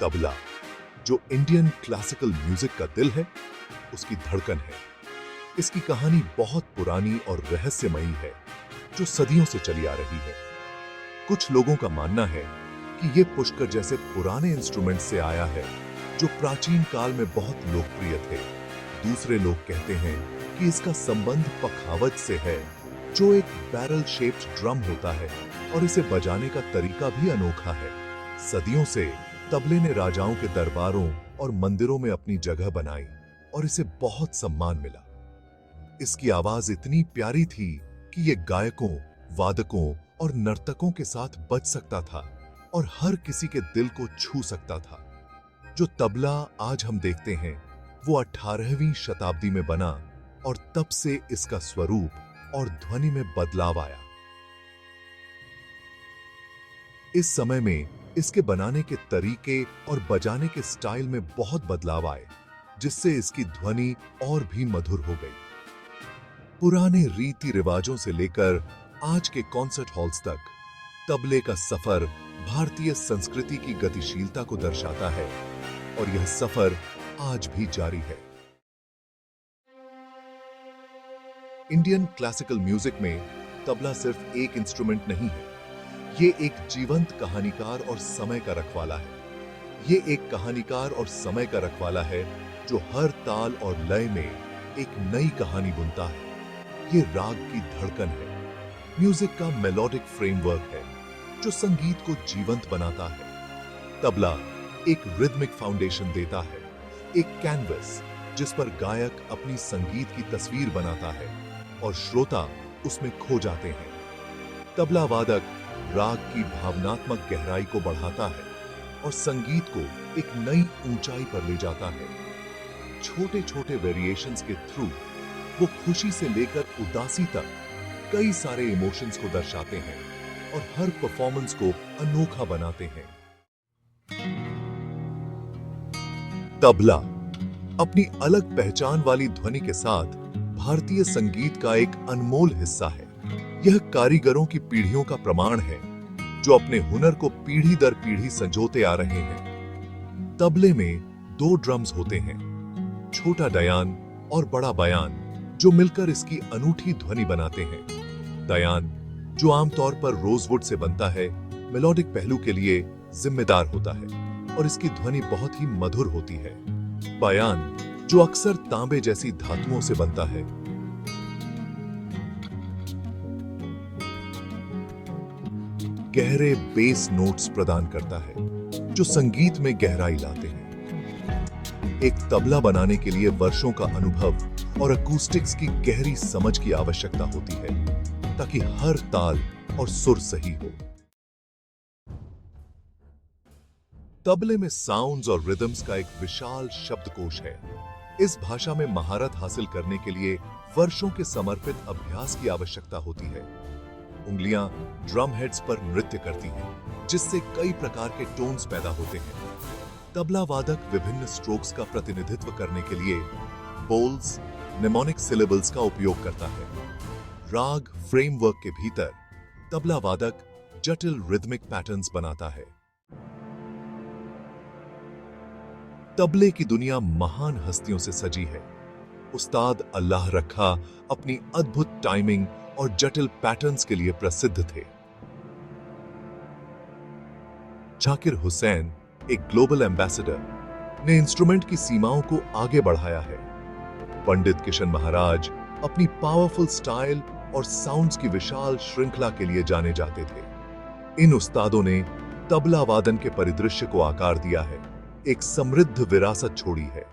तबला, जो Indian classical music का दिल है, उसकी धड़कन है। इसकी कहानी बहुत पुरानी और रहस्यमयी है, जो सदियों से चली आ रही है। कुछ लोगों का मानना है कि ये पुष्कर जैसे पुराने इंस्ट्रूमेंट से आया है, जो प्राचीन काल में बहुत लोकप्रिय थे। दूसरे लोग कहते हैं कि इसका संबंध पखावज से है, जो एक बैरल शेप्ड ड्रम होता है और इसे बजाने का तरीका भी अनोखा है। सदियों से तबले ने राजाओं के दरबारों और मंदिरों में अपनी जगह बनाई और इसे बहुत सम्मान मिला। इसकी आवाज इतनी प्यारी थी कि ये गायकों, वादकों और नर्तकों के साथ बज सकता था और हर किसी के दिल को छू सकता था। जो तबला आज हम देखते हैं, वो 18वीं शताब्दी में बना और तब से इसका स्वरूप और ध्वनि में बदलाव आया। इस समय में इसके बनाने के तरीके और बजाने के स्टाइल में बहुत बदलाव आए, जिससे इसकी ध्वनि और भी मधुर हो गई। पुराने रीति रिवाजों से लेकर आज के कॉन्सर्ट हॉल्स तक तबले का सफर भारतीय संस्कृति की गतिशीलता को दर्शाता है और यह सफर आज भी जारी है। इंडियन क्लासिकल म्यूजिक में तबला सिर्फ एक इंस्ट्रूमेंट नहीं है, ये एक जीवंत कहानीकार और समय का रखवाला है। ये एक कहानीकार और समय का रखवाला है जो हर ताल और लय में एक नई कहानी बुनता है। ये राग की धड़कन है, म्यूजिक का मेलोडिक फ्रेमवर्क है जो संगीत को जीवंत बनाता है। तबला एक रिदमिक फाउंडेशन देता है, एक कैनवस जिस पर गायक अपनी संगीत की तस्वीर बनाता है और श्रोता उसमें खो जाते हैं। तबला वादक राग की भावनात्मक गहराई को बढ़ाता है और संगीत को एक नई ऊंचाई पर ले जाता है। छोटे छोटे वेरिएशंस के थ्रू वो खुशी से लेकर उदासी तक कई सारे इमोशंस को दर्शाते हैं और हर परफॉर्मेंस को अनोखा बनाते हैं। तबला अपनी अलग पहचान वाली ध्वनि के साथ भारतीय संगीत का एक अनमोल हिस्सा है। यह कारीगरों की पीढ़ियों का प्रमाण है, जो अपने हुनर को पीढ़ी दर पीढ़ी संजोते आ रहे हैं। तबले में 2 ड्रम्स होते हैं, छोटा डयान और बड़ा बयान, जो मिलकर इसकी अनूठी ध्वनि बनाते हैं। डयान, जो आमतौर पर रोजवुड से बनता है, मेलोडिक पहलू के लिए जिम्मेदार होता है और इसकी ध्वनि बहुत ही मधुर होती है। बयान, जो अक्सर तांबे जैसी धातुओं से बनता है, गहरे बेस नोट्स प्रदान करता है जो संगीत में गहराई लाते हैं। एक तबला बनाने के लिए वर्षों का अनुभव और अकूस्टिक्स की गहरी समझ की आवश्यकता होती है, ताकि हर ताल और सुर सही हो। तबले में साउंड्स और रिदम्स का एक विशाल शब्दकोश है। इस भाषा में महारत हासिल करने के लिए वर्षों के समर्पित अभ्यास की आवश्यकता होती है। उंगलियां ड्रम हेड्स पर नृत्य करती हैं, जिससे कई प्रकार के टोन्स पैदा होते हैं। तबला वादक विभिन्न स्ट्रोक्स का प्रतिनिधित्व करने के लिए बोल्स, निमोनिक सिलेबल्स का उपयोग करता है। राग फ्रेमवर्क के भीतर तबला वादक जटिल रिदमिक पैटर्न्स बनाता है। तबले की दुनिया महान हस्तियों से सजी है। उस्ताद अल्लाह रखा अपनी अद्भुत टाइमिंग और जटिल पैटर्न्स के लिए प्रसिद्ध थे। जाकिर हुसैन, एक ग्लोबल एम्बेसडर, ने इंस्ट्रूमेंट की सीमाओं को आगे बढ़ाया है। पंडित किशन महाराज अपनी पावरफुल स्टाइल और साउंड्स की विशाल श्रृंखला के लिए जाने जाते थे। इन उस्तादों ने तबला वादन के परिदृश्य को आकार दिया है, एक समृद्ध विरासत छोड़ी है।